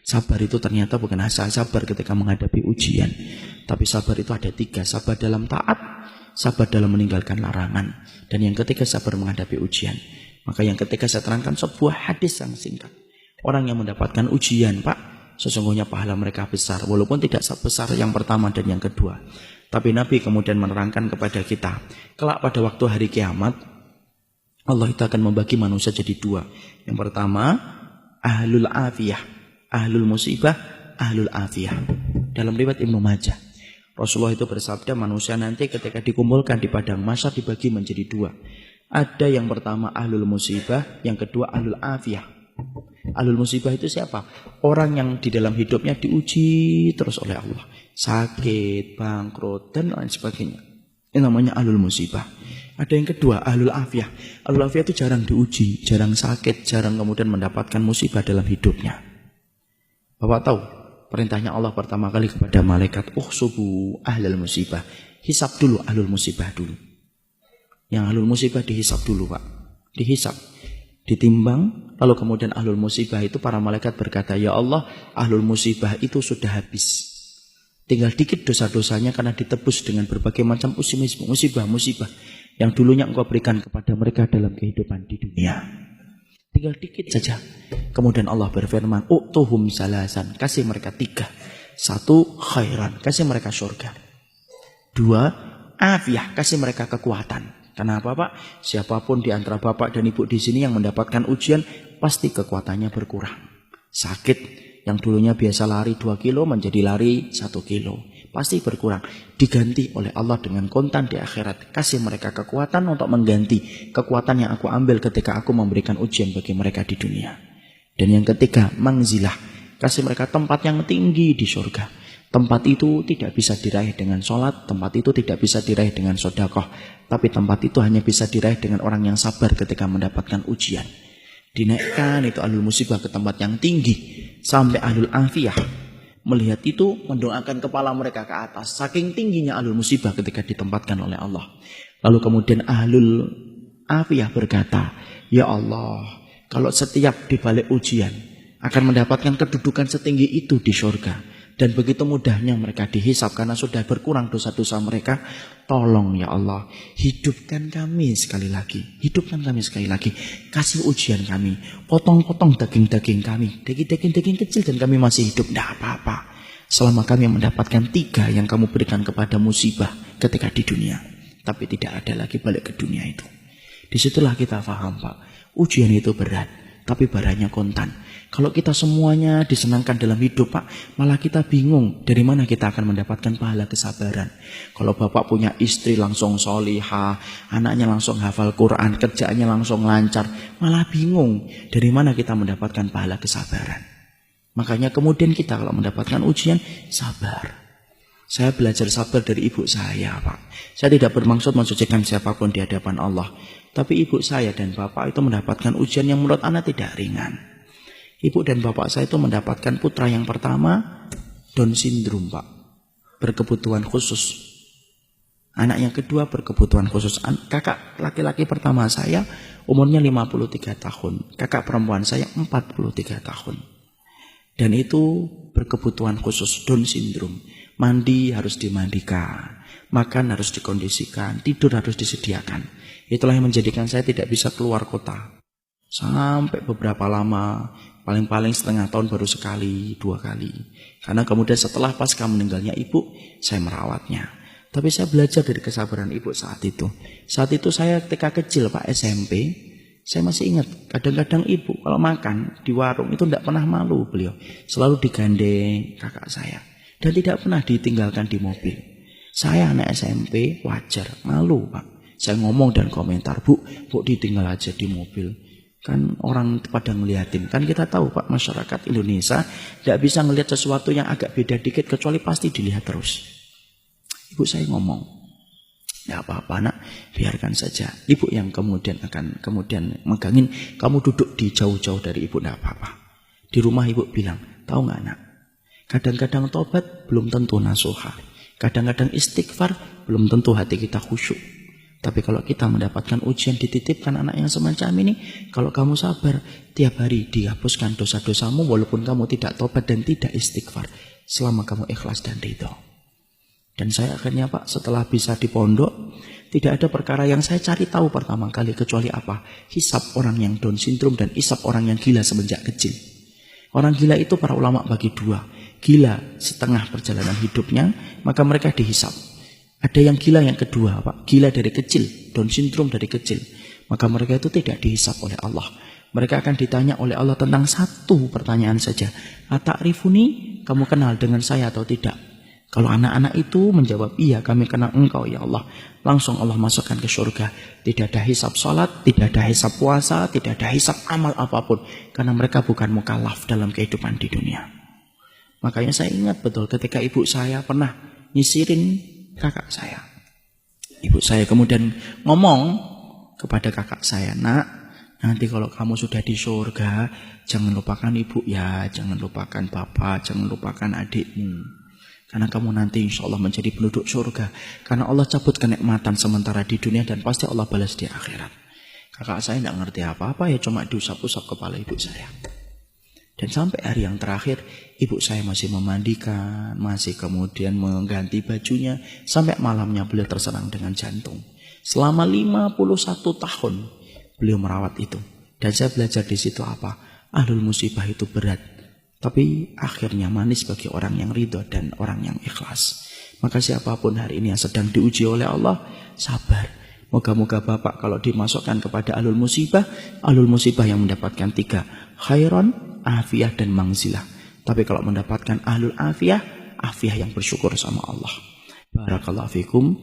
Sabar itu ternyata bukan hanya sabar ketika menghadapi ujian, tapi sabar itu ada 3. Sabar dalam taat, sabar dalam meninggalkan larangan, dan yang ketiga sabar menghadapi ujian. Maka yang ketiga saya terangkan sebuah hadis yang singkat. Orang yang mendapatkan ujian, Pak, sesungguhnya pahala mereka besar, walaupun tidak sebesar yang pertama dan yang kedua. Tapi Nabi kemudian menerangkan kepada kita, kelak pada waktu hari kiamat, Allah itu akan membagi manusia jadi 2. Yang pertama, ahlul afiyah, ahlul musibah, ahlul afiyah. Dalam riwayat Ibnu Majah, Rasulullah itu bersabda, manusia nanti ketika dikumpulkan di padang mahsyar dibagi menjadi 2. Ada yang pertama ahlul musibah, yang kedua ahlul afiyah. Ahlul musibah itu siapa? Orang yang di dalam hidupnya diuji terus oleh Allah, sakit, bangkrut, dan lain sebagainya. Ini namanya ahlul musibah. Ada yang kedua, ahlul afiyah. Ahlul afiyah itu jarang diuji, jarang sakit, jarang kemudian mendapatkan musibah dalam hidupnya. Bapak tahu perintahnya Allah pertama kali kepada malaikat, uhsubu ahlul musibah. Hisab dulu ahlul musibah dulu. Yang ahlul musibah dihisab dulu, Pak. Dihisab, ditimbang, lalu kemudian ahlul musibah itu para malaikat berkata, ya Allah, ahlul musibah itu sudah habis. Tinggal dikit dosa-dosanya karena ditebus dengan berbagai macam musibah-musibah yang dulunya engkau berikan kepada mereka dalam kehidupan di dunia. Tinggal dikit saja. Kemudian Allah berfirman, u'tuhum salasan, kasih mereka 3. 1, khairan, kasih mereka surga. 2, afiyah, kasih mereka kekuatan. Kenapa, Pak? Siapapun di antara Bapak dan Ibu di sini yang mendapatkan ujian, pasti kekuatannya berkurang. Sakit, yang dulunya biasa lari 2 kilo menjadi lari 1 kilo. Pasti berkurang. Diganti oleh Allah dengan kontan di akhirat. Kasih mereka kekuatan untuk mengganti kekuatan yang aku ambil ketika aku memberikan ujian bagi mereka di dunia. Dan yang ketiga, mangzilah. Kasih mereka tempat yang tinggi di surga. Tempat itu tidak bisa diraih dengan sholat, tempat itu tidak bisa diraih dengan sedekah, tapi tempat itu hanya bisa diraih dengan orang yang sabar ketika mendapatkan ujian. Dinaikkan itu ahlul musibah ke tempat yang tinggi, sampai ahlul afiyah melihat itu mendoakan kepala mereka ke atas, saking tingginya ahlul musibah ketika ditempatkan oleh Allah. Lalu kemudian ahlul afiyah berkata, ya Allah, kalau setiap dibalik ujian akan mendapatkan kedudukan setinggi itu di surga, dan begitu mudahnya mereka dihisab karena sudah berkurang dosa-dosa mereka, tolong ya Allah, hidupkan kami sekali lagi. Hidupkan kami sekali lagi. Kasih ujian kami. Potong-potong daging-daging kami. Daging-daging kecil dan kami masih hidup. Tidak apa-apa. Selama kami mendapatkan 3 yang kamu berikan kepada musibah ketika di dunia. Tapi tidak ada lagi balik ke dunia itu. Disitulah kita paham, Pak. Ujian itu berat, tapi barangnya kontan. Kalau kita semuanya disenangkan dalam hidup, Pak, malah kita bingung dari mana kita akan mendapatkan pahala kesabaran. Kalau Bapak punya istri langsung solihah, anaknya langsung hafal Quran, kerjaannya langsung lancar, malah bingung dari mana kita mendapatkan pahala kesabaran. Makanya kemudian kita kalau mendapatkan ujian, sabar. Saya belajar sabar dari ibu saya, Pak. Saya tidak bermaksud mensucikan siapapun di hadapan Allah. Tapi ibu saya dan bapak itu mendapatkan ujian yang menurut anak tidak ringan. Ibu dan bapak saya itu mendapatkan putra yang pertama Down syndrome, Pak. Berkebutuhan khusus. Anak yang kedua berkebutuhan khusus. Kakak laki-laki pertama saya umurnya 53 tahun. Kakak perempuan saya 43 tahun. Dan itu berkebutuhan khusus, Down syndrome. Mandi harus dimandikan, makan harus dikondisikan, tidur harus disediakan. Itulah yang menjadikan saya tidak bisa keluar kota. Sampai beberapa lama, paling-paling setengah tahun baru sekali, 2 kali. Karena kemudian setelah pasca meninggalnya ibu, saya merawatnya. Tapi saya belajar dari kesabaran ibu saat itu. Saat itu saya ketika kecil, Pak, SMP, saya masih ingat, kadang-kadang ibu kalau makan di warung itu tidak pernah malu beliau. Selalu digandeng kakak saya. Dan tidak pernah ditinggalkan di mobil. Saya anak SMP, wajar, malu, Pak. Saya ngomong dan komentar, Bu ditinggal aja di mobil. Kan orang pada ngeliatin. Kan kita tahu, Pak, masyarakat Indonesia tidak bisa ngelihat sesuatu yang agak beda dikit, kecuali pasti dilihat terus. Ibu saya ngomong, tidak apa-apa nak, biarkan saja. Ibu yang kemudian akan megangin, kamu duduk di jauh-jauh dari ibu, tidak apa-apa. Di rumah ibu bilang, tahu nggak nak, kadang-kadang tobat belum tentu nasuha. Kadang-kadang istighfar belum tentu hati kita khusyuk. Tapi kalau kita mendapatkan ujian, dititipkan anak yang semacam ini, kalau kamu sabar, tiap hari dihapuskan dosa-dosamu walaupun kamu tidak tobat dan tidak istighfar, selama kamu ikhlas dan ridho. Dan saya akhirnya Pak, setelah bisa di pondok, tidak ada perkara yang saya cari tahu pertama kali kecuali apa? Hisab orang yang Down syndrome dan hisab orang yang gila semenjak kecil. Orang gila itu para ulama bagi dua. Gila setengah perjalanan hidupnya, maka mereka dihisab. Ada yang gila yang kedua, Pak. Gila dari kecil, Down syndrome dari kecil. Maka mereka itu tidak dihisab oleh Allah. Mereka akan ditanya oleh Allah tentang satu pertanyaan saja. Ata'rifuni, kamu kenal dengan saya atau tidak? Kalau anak-anak itu menjawab, iya kami kenal engkau ya Allah. Langsung Allah masukkan ke surga. Tidak ada hisab salat, tidak ada hisab puasa, tidak ada hisab amal apapun. Karena mereka bukan mukallaf dalam kehidupan di dunia. Makanya saya ingat betul ketika ibu saya pernah nyisirin kakak saya. Ibu saya kemudian ngomong kepada kakak saya, nak, nanti kalau kamu sudah di surga, jangan lupakan ibu ya, jangan lupakan bapak, jangan lupakan adikmu. Karena kamu nanti insya Allah menjadi penduduk surga. Karena Allah cabut kenikmatan sementara di dunia dan pasti Allah balas di akhirat. Kakak saya tidak ngerti apa-apa, ya cuma diusap-usap kepala ibu saya. Dan sampai hari yang terakhir, ibu saya masih memandikan, masih kemudian mengganti bajunya, sampai malamnya beliau terserang dengan jantung. Selama 51 tahun beliau merawat itu. Dan saya belajar di situ apa? Ahlul musibah itu berat, tapi akhirnya manis bagi orang yang ridho dan orang yang ikhlas. Maka siapapun hari ini yang sedang diuji oleh Allah, sabar. Moga-moga Bapak kalau dimasukkan kepada ahlul musibah yang mendapatkan 3, khairon, afiyah dan mangzilah. Tapi kalau mendapatkan ahlul afiyah yang bersyukur sama Allah. Barakallahu fikum.